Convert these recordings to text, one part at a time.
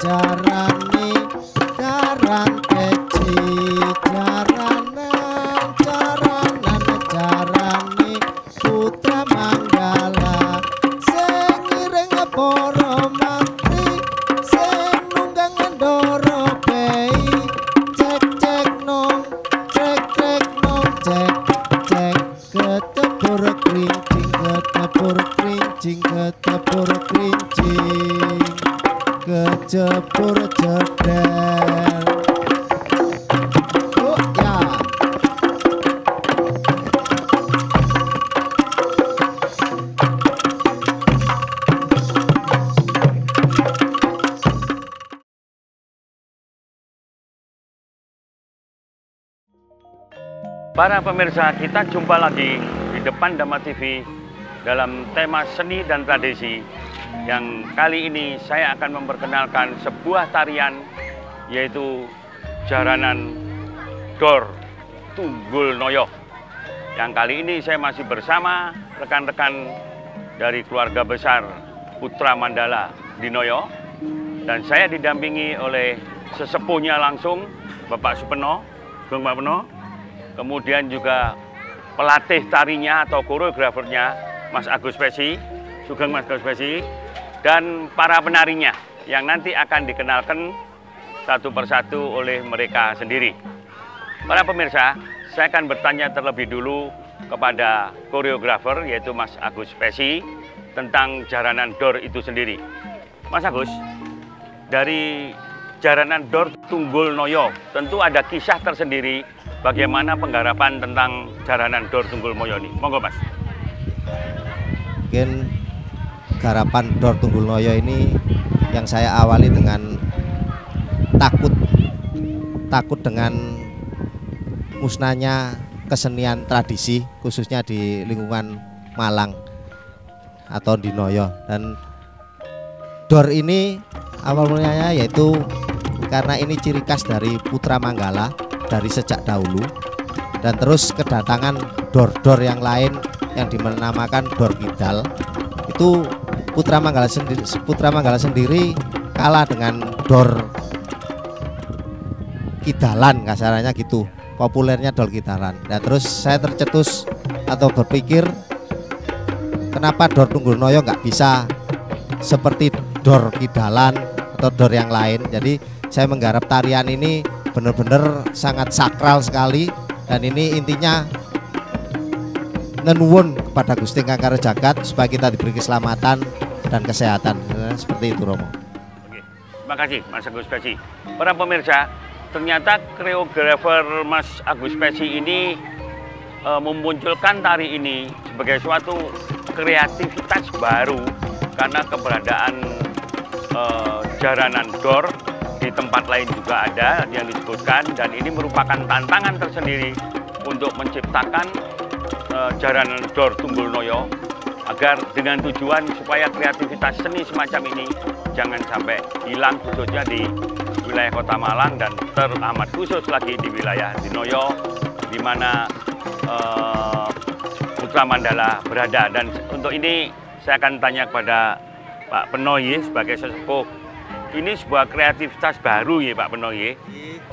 jarane jaran peci jaranan jarane putra manggala sing ngiring para mantri sing nunggang ndoro pei cek nong cek ketepur krincing kejepur jedel. Oh ya. Para pemirsa, kita jumpa lagi di depan Dhamma TV dalam tema seni dan tradisi, yang kali ini saya akan memperkenalkan sebuah tarian, yaitu jaranan Dor Tunggul Noyo. Yang kali ini saya masih bersama rekan-rekan dari keluarga besar Putra Mandala di Noyo, dan saya didampingi oleh sesepuhnya langsung, Bapak Supeno, Bung Pak Peno, kemudian juga pelatih tarinya atau koreografernya Mas Agus Pesi, Sugeng Mas Agus Pesi, dan para penarinya yang nanti akan dikenalkan satu persatu oleh mereka sendiri. Para pemirsa, saya akan bertanya terlebih dulu kepada koreografer yaitu Mas Agus Pesi tentang jaranan Dor itu sendiri. Mas Agus, dari jaranan Dor Tunggul Noyo tentu ada kisah tersendiri bagaimana penggarapan tentang jaranan Dor Tunggul Noyo ini. Monggo Mas. Mungkin garapan Dor Tunggul Noyo ini yang saya awali dengan takut dengan musnahnya kesenian tradisi khususnya di lingkungan Malang atau di Noyo. Dan Dor ini awal mulanya yaitu karena ini ciri khas dari Putra Manggala dari sejak dahulu, dan terus kedatangan dor-dor yang lain yang dinamakan Dor Kidal. Itu Putra Manggala sendiri kalah dengan Dor Kidalan, kasarannya gitu, populernya Dor Kidalan. Dan terus saya tercetus atau berpikir kenapa Dor Tunggul Noyo nggak bisa seperti Dor Kidalan atau Dor yang lain. Jadi saya menggarap tarian ini benar-benar sangat sakral sekali, dan ini intinya nenuwun kepada Gusti Kangkara Jagat supaya kita diberi keselamatan dan kesehatan. Seperti itu, Romo. Oke, terima kasih Mas Agus Pesi. Para pemirsa, ternyata koreografer Mas Agus Pesi ini memunculkan tari ini sebagai suatu kreativitas baru karena keberadaan jaranan Dor di tempat lain juga ada yang disebutkan, dan ini merupakan tantangan tersendiri untuk menciptakan jaranan Dor Tunggul Noyo agar dengan tujuan supaya kreativitas seni semacam ini jangan sampai hilang, khususnya di wilayah Kota Malang dan teramat khusus lagi di wilayah di Noyo, di mana Putra Mandala berada. Dan untuk ini saya akan tanya kepada Pak Penoy sebagai sesepuh. Ini sebuah kreativitas baru ya Pak Penoy.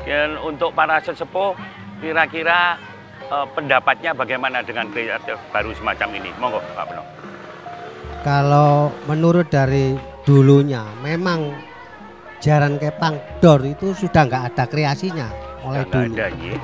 Dan untuk para sesepuh kira-kira pendapatnya bagaimana dengan kreatif baru semacam ini? Monggo Pak Penoy. Kalau menurut dari dulunya memang jaran kepang Dor itu sudah nggak ada kreasinya mulai dulu. Ada, ya.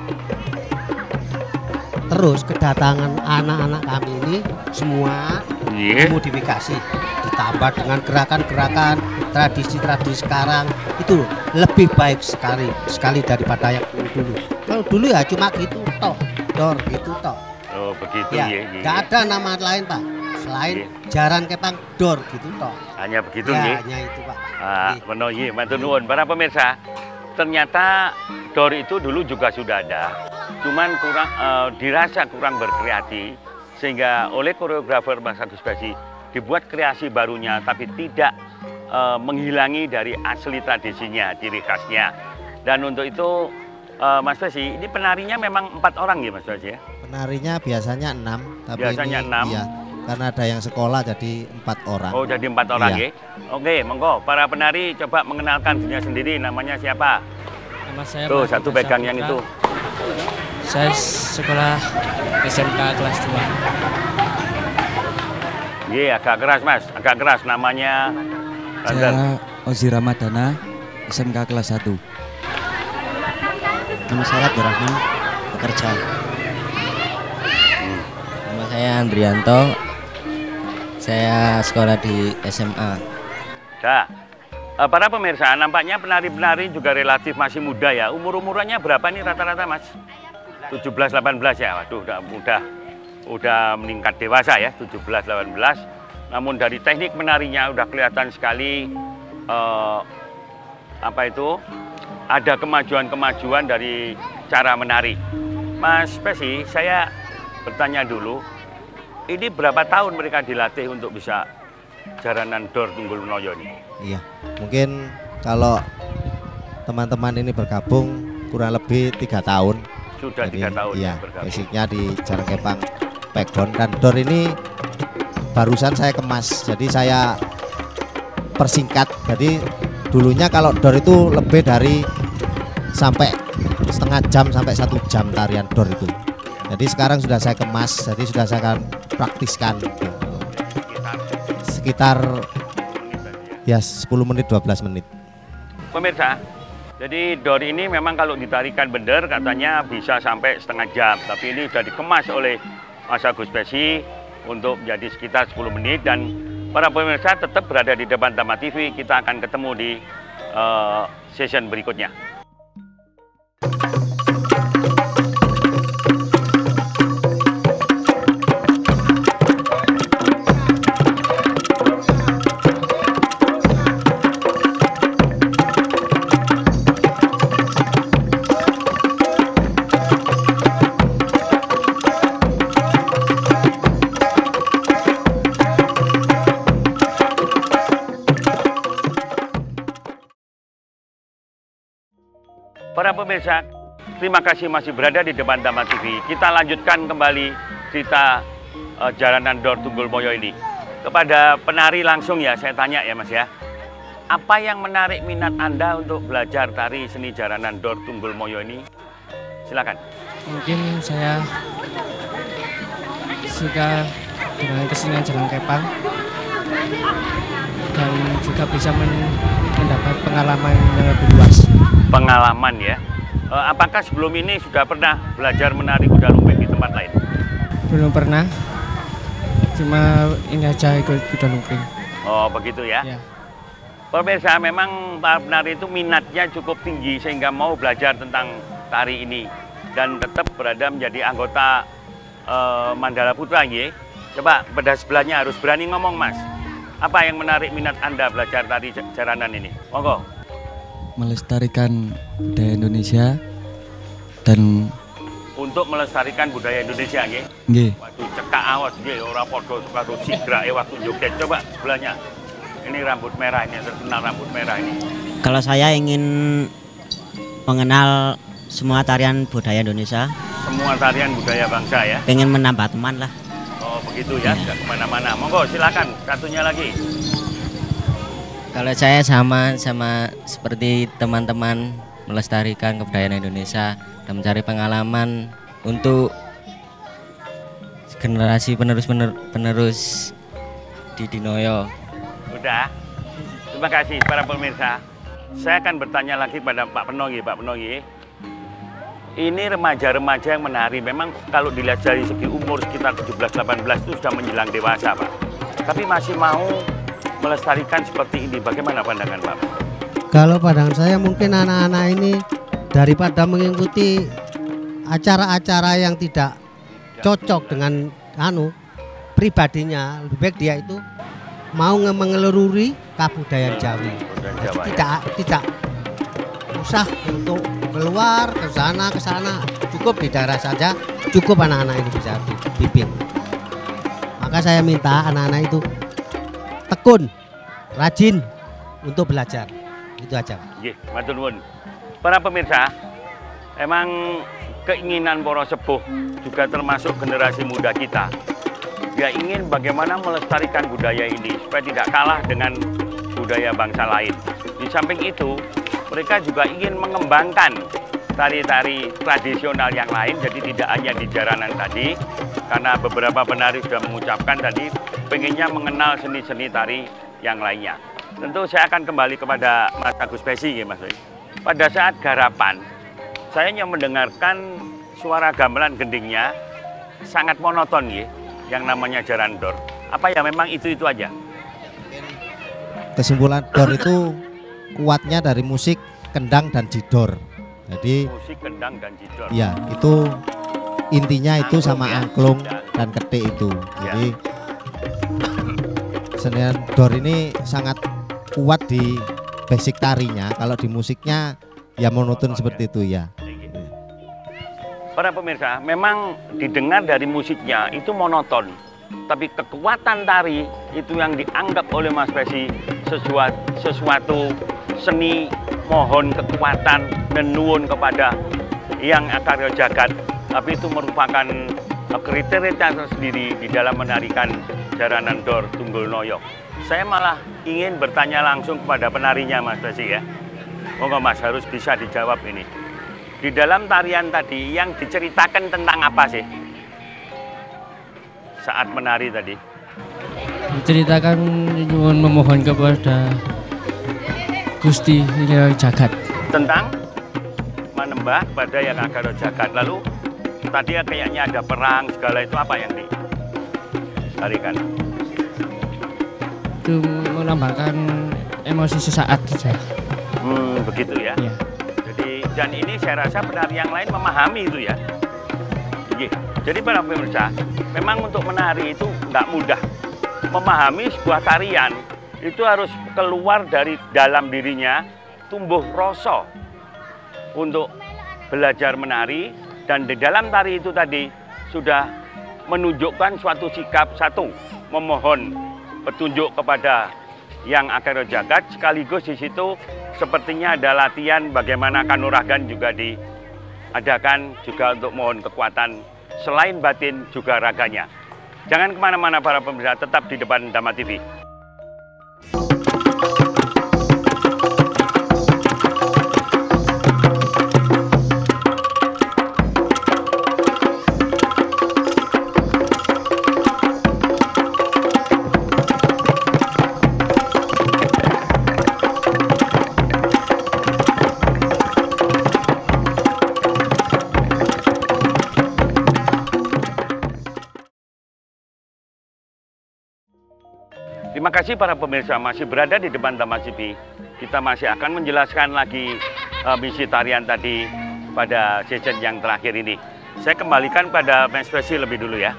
Terus kedatangan anak-anak kami ini semua dimodifikasi, ditambah dengan gerakan-gerakan tradisi-tradisi sekarang itu lebih baik sekali daripada yang dulu. Kalau dulu ya cuma gitu toh, Dor gitu toh. Oh begitu ya. Ya. Nggak ada nama lain Pak selain jaran kepang Dor gitu toh. Hanya begitu ya. Ya. Hanya itu Pak. Penoy, matur nuwun. Para pemirsa, ternyata Dor itu dulu juga sudah ada, cuman dirasa kurang berkreasi, sehingga oleh koreografer Mas Agus Pesi dibuat kreasi barunya, tapi tidak menghilangi dari asli tradisinya, ciri khasnya. Dan untuk itu Mas Pesi, ini penarinya memang 4 orang ya Mas Pesi ya? Penarinya biasanya 6, tapi biasanya ini, 6, iya. karena ada yang sekolah jadi 4 orang. Oh, jadi 4 orang Iya. ya. Oke, monggo para penari coba mengenalkan dirinya sendiri, namanya siapa? Nama saya Tuh, Mahdi satu Dasar pegang yang Putra. itu. Saya sekolah SMK kelas 2. Iya, agak keras Mas, agak keras namanya. Saya Ozi Ramadana, SMK kelas 1. Nama saya Abdurrahman, bekerja. Nama saya Andrianto, saya sekolah di SMA. Nah, para pemirsa, nampaknya penari-penari juga relatif masih muda ya. Umur-umurannya berapa nih rata-rata Mas? 17-18 ya. Waduh, udah meningkat dewasa ya, 17-18. Namun dari teknik menarinya udah kelihatan sekali ada kemajuan-kemajuan dari cara menari. Mas Pesi, saya bertanya dulu, ini berapa tahun mereka dilatih untuk bisa jaranan Dor Tunggul Noyo ini? Iya, mungkin kalau teman-teman ini bergabung kurang lebih 3 tahun. Sudah 3 tahun Iya, bergabung. basicnya di Jarang Kepang Pegon, dan Dor ini barusan saya kemas, jadi saya persingkat. Jadi dulunya kalau Dor itu lebih dari sampai setengah jam sampai 1 jam tarian Dor itu. Jadi sekarang sudah saya kemas, jadi sudah saya akan praktiskan sekitar ya 10 menit 12 menit. Pemirsa, jadi Dor ini memang kalau ditarikan benar katanya bisa sampai setengah jam, tapi ini sudah dikemas oleh Mas Agus Pesi untuk menjadi sekitar 10 menit. Dan para pemirsa tetap berada di depan Tama TV, kita akan ketemu di session berikutnya. Para pemirsa, terima kasih masih berada di depan Tama TV. Kita lanjutkan kembali cerita jaranan Dor Tunggul Moyo ini. Kepada penari langsung ya, saya tanya ya Mas ya. Apa yang menarik minat Anda untuk belajar tari seni jaranan Dor Tunggul Moyo ini? Silakan. Mungkin saya suka dengan kesenian Jarang Kepang dan juga bisa mendapat pengalaman yang lebih luas. Pengalaman ya. Apakah sebelum ini sudah pernah belajar menari kuda lumping di tempat lain? Belum pernah, cuma ini aja ikut kuda lumping. Oh begitu ya. Ya. Pemirsa, memang para penari itu minatnya cukup tinggi sehingga mau belajar tentang tari ini dan tetap berada menjadi anggota Mandala Putra ya. Coba pada sebelahnya harus berani ngomong Mas. Apa yang menarik minat Anda belajar tari jaranan ini? Monggo. Melestarikan budaya Indonesia dan Untuk melestarikan budaya Indonesia nggih. nggih, Waduh, cekak awas nggih ora padha karo sigrake waktu joget. Coba sebelahnya. Ini rambut merah ini, terkenal rambut merah ini. Kalau saya ingin mengenal semua tarian budaya Indonesia, Semua tarian budaya bangsa ya. pengen menambah teman lah. Oh begitu ya, nggak kemana-mana. Monggo silakan, satunya lagi. Kalau saya sama seperti teman-teman melestarikan kebudayaan Indonesia dan mencari pengalaman untuk generasi penerus di Dinoyo. Udah. Terima kasih para pemirsa. Saya akan bertanya lagi pada Pak Penogi. Pak Penogi, ini remaja-remaja yang menari memang kalau dilihat dari segi umur sekitar 17-18 itu sudah menjelang dewasa Pak. Tapi masih mau melestarikan seperti ini. Bagaimana pandangan Pak? Kalau pandangan saya mungkin anak-anak ini daripada mengikuti acara-acara yang tidak cocok dengan pribadinya, lebih baik dia itu mau mengelururi kebudayaan Jawi. Jawa, ya. Tidak usah untuk keluar ke sana, cukup di daerah saja, cukup anak-anak ini bisa dibimbing. Maka saya minta anak-anak itu tekun, rajin untuk belajar. Itu aja. Nggih, matur nuwun. Para pemirsa, emang keinginan para sepuh juga termasuk generasi muda kita dia ingin bagaimana melestarikan budaya ini supaya tidak kalah dengan budaya bangsa lain. Di samping itu, mereka juga ingin mengembangkan tari-tari tradisional yang lain, jadi tidak hanya di jaranan tadi, karena beberapa penari sudah mengucapkan tadi pengennya mengenal seni-seni tari yang lainnya. Tentu saya akan kembali kepada Mas Agus Besi, ya Mas. Pada saat garapan, saya hanya mendengarkan suara gamelan gendingnya sangat monoton, ya, yang namanya jaran dor. Apa ya memang itu aja? Kesimpulan dor itu kuatnya dari musik kendang dan jidor. Jadi musik kendang dan jidor. Ya, itu intinya itu Angklung, sama ya, angklung dan ketik itu. Jadi senian dor ini sangat kuat di basic tarinya. Kalau di musiknya ya monoton seperti itu ya. Para pemirsa, memang didengar dari musiknya itu monoton, tapi kekuatan tari itu yang dianggap oleh Mas Besi sesuatu seni, mohon kekuatan dan nuwun kepada yang akarya jagat, tapi itu merupakan kriteria tersendiri di dalam menarikan jaranan dor Tunggul Noyo. Saya malah ingin bertanya langsung kepada penarinya, Mas Besi, ya. Monggo Mas, harus bisa dijawab ini. Di dalam tarian tadi yang diceritakan tentang apa sih saat menari tadi? Menceritakan nyuwun memohon kepada Gusti Yang Jagat. Tentang menembah pada yang akarya jagat. Lalu tadi kayaknya ada perang segala, itu apa yang ditarikan? Itu menambahkan emosi sesaat saja. Begitu ya. Ya. Jadi dan ini saya rasa penari yang lain memahami itu ya. Jadi para pemirsa, memang untuk menari itu nggak mudah. Memahami sebuah tarian itu harus keluar dari dalam dirinya, tumbuh rasa untuk belajar menari, dan di dalam tari itu tadi sudah menunjukkan suatu sikap, satu memohon petunjuk kepada yang akarya jagat, sekaligus di situ sepertinya ada latihan bagaimana kanuragan juga diadakan juga untuk mohon kekuatan selain batin juga raganya. Jangan kemana-mana para pemirsa, tetap di depan Dhamma TV. Terima kasih para pemirsa, masih berada di depan Dhamma TV. Kita masih akan menjelaskan lagi misi tarian tadi pada sesi yang terakhir ini. Saya kembalikan pada Mas Besi lebih dulu ya.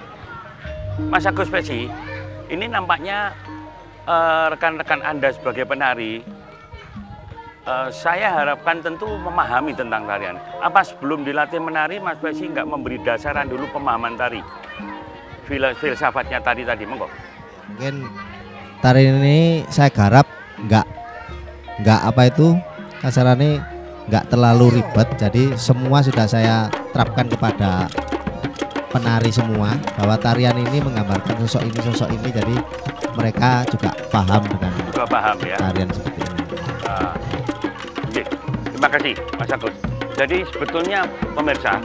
Mas Agus Besi, ini nampaknya rekan-rekan Anda sebagai penari, saya harapkan tentu memahami tentang tarian. Apa sebelum dilatih menari, Mas Besi nggak memberi dasaran dulu pemahaman tari? Filsafatnya tadi, monggo. Mungkin tari ini saya garap nggak apa itu kasarannya nggak terlalu ribet, jadi semua sudah saya terapkan kepada penari semua bahwa tarian ini menggambarkan sosok ini, jadi mereka juga paham dengan Ya tarian seperti ini. Terima kasih Mas Agus. Jadi sebetulnya pemirsa,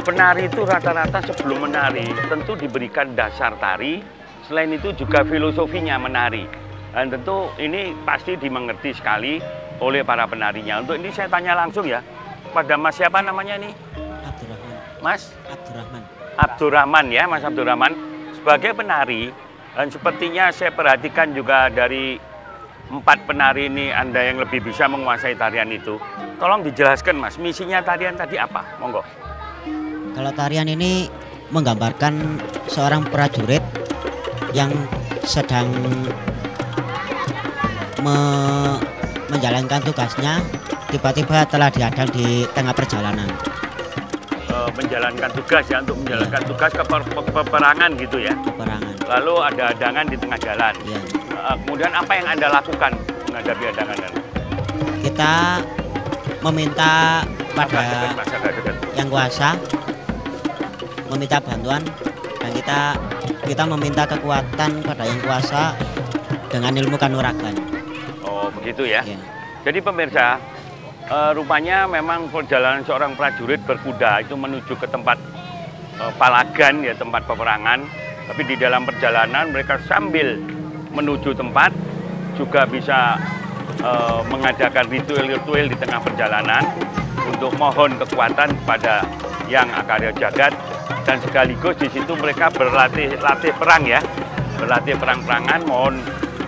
penari itu rata-rata sebelum menari tentu diberikan dasar tari. Selain itu juga filosofinya menari, dan tentu ini pasti dimengerti sekali oleh para penarinya. Untuk ini saya tanya langsung ya pada Mas, siapa namanya nih? Abdurrahman. Mas? Abdurrahman. Abdurrahman ya, Mas Abdurrahman. Sebagai penari, dan sepertinya saya perhatikan juga dari 4 penari ini Anda yang lebih bisa menguasai tarian itu. Tolong dijelaskan Mas, misinya tarian tadi apa? Monggo. Kalau tarian ini menggambarkan seorang prajurit yang sedang menjalankan tugasnya, tiba-tiba telah dihadang di tengah perjalanan. Menjalankan tugas ya, untuk menjalankan tugas ke peperangan gitu ya? Peperangan. Lalu ada hadangan di tengah jalan. Ya. Kemudian apa yang Anda lakukan menghadapi hadangan? Kita meminta pada yang kuasa, meminta bantuan, dan kita kita meminta kekuatan pada yang kuasa dengan ilmu kanuragan. Oh begitu ya. Ya. Jadi pemirsa, rupanya memang perjalanan seorang prajurit berkuda itu menuju ke tempat palagan ya, tempat peperangan. Tapi di dalam perjalanan mereka sambil menuju tempat juga bisa mengadakan ritual-ritual di tengah perjalanan untuk mohon kekuatan kepada Yang Akarya Jagat, dan sekaligus di situ mereka berlatih perang ya, berlatih perang-perangan, mohon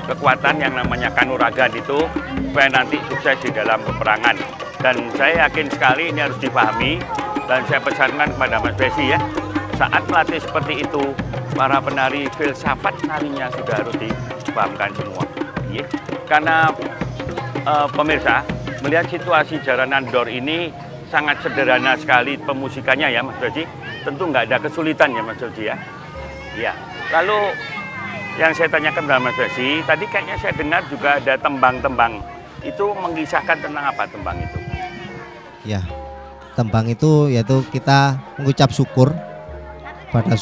kekuatan yang namanya kanuragan itu supaya nanti sukses di dalam peperangan. Dan saya yakin sekali ini harus dipahami, dan saya pesankan kepada Mas Besi ya, saat melatih seperti itu para penari filsafat narinya sudah harus dipahamkan semua ya. Karena pemirsa melihat situasi jaranan Dor ini sangat sederhana sekali pemusikannya ya Mas Besi, tentu nggak ada kesulitan ya Mas Besi ya. Ya. Lalu yang saya tanyakan kepada Mas Besi, tadi kayaknya saya dengar juga ada tembang-tembang. Itu mengisahkan tentang apa tembang itu? Ya, tembang itu yaitu kita mengucap syukur pada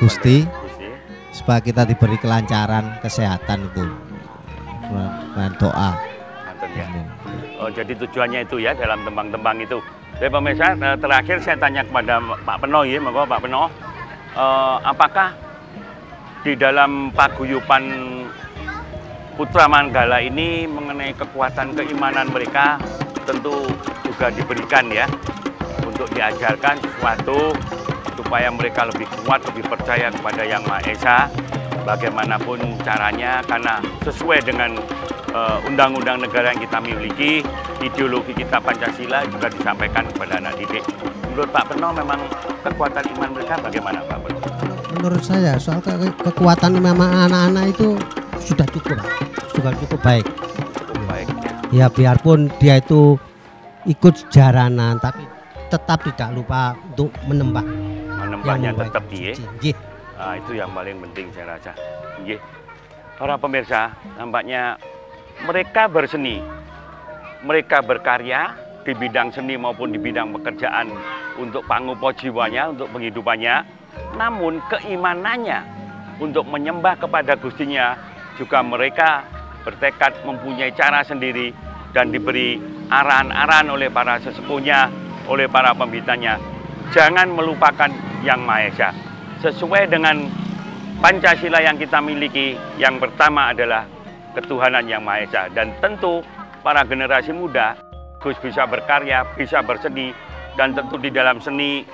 Gusti supaya kita diberi kelancaran kesehatan itu dengan doa. Ya. Oh, jadi tujuannya itu ya dalam tembang-tembang itu. Jadi pemirsa, terakhir saya tanya kepada Pak Peno ya, Pak Peno, apakah di dalam paguyuban Putra Manggala ini mengenai kekuatan keimanan mereka tentu juga diberikan ya, untuk diajarkan sesuatu supaya mereka lebih kuat, lebih percaya kepada Yang Maha Esa bagaimanapun caranya, karena sesuai dengan undang-undang negara yang kita miliki, ideologi kita Pancasila juga disampaikan kepada anak didik. Menurut Pak Peno memang kekuatan iman mereka bagaimana Pak Peno? Menurut saya soal kekuatan memang anak-anak itu sudah cukup, sudah cukup baik. Cukup baik ya. Ya biarpun dia itu ikut jaranan, tapi tetap tidak lupa untuk menembaknya tetap dia. Nah, itu yang paling penting saya rasa. Nggih. Para pemirsa, nampaknya mereka berseni, mereka berkarya di bidang seni maupun di bidang pekerjaan untuk pangupo jiwanya, untuk penghidupannya. Namun keimanannya untuk menyembah kepada Gustinya juga mereka bertekad mempunyai cara sendiri dan diberi arahan-arahan oleh para sesepuhnya, oleh para pembitanya. Jangan melupakan Yang Maha Esa. Sesuai dengan Pancasila yang kita miliki, yang pertama adalah ketuhanan Yang Maha Esa. Dan tentu para generasi muda Gus bisa berkarya, bisa berseni, dan tentu di dalam seni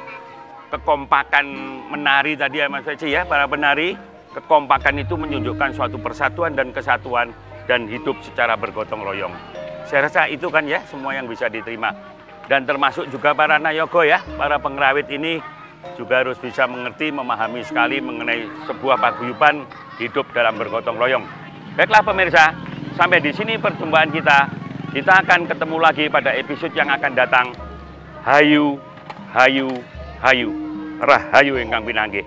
kekompakan menari tadi ya Mas Feci ya, para penari, kekompakan itu menunjukkan suatu persatuan dan kesatuan dan hidup secara bergotong royong. Saya rasa itu kan ya semua yang bisa diterima. Dan termasuk juga para nayogo ya, para pengrawit ini juga harus bisa mengerti, memahami sekali mengenai sebuah paguyuban hidup dalam bergotong royong. Baiklah pemirsa, sampai di sini perjumpaan kita. Kita akan ketemu lagi pada episode yang akan datang. Hayu, hayu, hayu. Rahayu ingkang pinanggih.